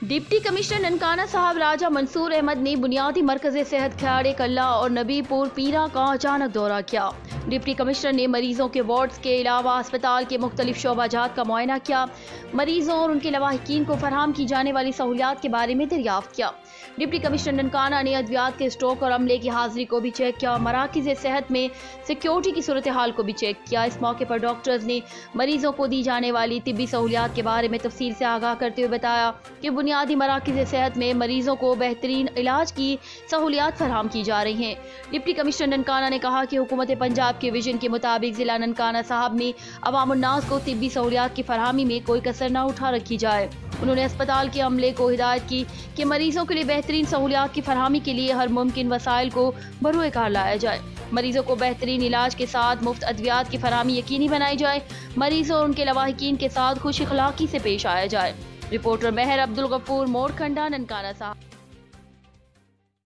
Deputy commissioner Nankana साहब राजा मंसूर अहमद ने बुनियादी मरकज़ सेहत खयाड़े कल्ला और नबीपुर पीरा का अचानक दौरा किया। डिप्टी कमिश्नर ने मरीजों के वार्ड्स के अलावा अस्पताल के मुख्तलिफ शोबाजात का मुआयना किया। मरीजों और उनके लवाहिकीन को फराहम की जाने वाली सहूलियात के बारे में दरियाफ्त किया। डिप्टी कमिश्नर ननकाना ने अद्वियात के स्टॉक और अमले की हाजिरी को भी चेक किया। मराकिज़ सेहत में सिक्योरिटी की सूरत हाल को भी चेक किया। इस मौके पर डॉक्टर्स ने मरीजों को दी जाने वाली तिब्बी सहूलियात के बारे में तफसील से आगाह करते हुए बताया कि बुनियादी मराकिज़ सेहत में मरीजों को बेहतरीन इलाज की सहूलियात फराहम की जा रही हैं। डिप्टी कमिश्नर ननकाना ने कहा कि हुकूमत पंजाब के विजन के मुताबिक जिला ननकाना साहब में अवामुन्नास को तिब्बी सहूलियात की फरहमी में कोई कसर न उठा रखी जाए। उन्होंने अस्पताल के अमले को हिदायत की कि मरीजों के लिए बेहतरीन सहूलियात की फरहमी के लिए हर मुमकिन वसाइल को बरूए कार लाया जाए। मरीजों को बेहतरीन इलाज के साथ मुफ्त अद्वियात की फरहमी यकीनी बनाई जाए। मरीजों और उनके लवाहिकीन के साथ खुश अखलाकी से पेश आया जाए। रिपोर्टर मेहर अब्दुल गफूर, मोरखंडा, ननकाना साहब।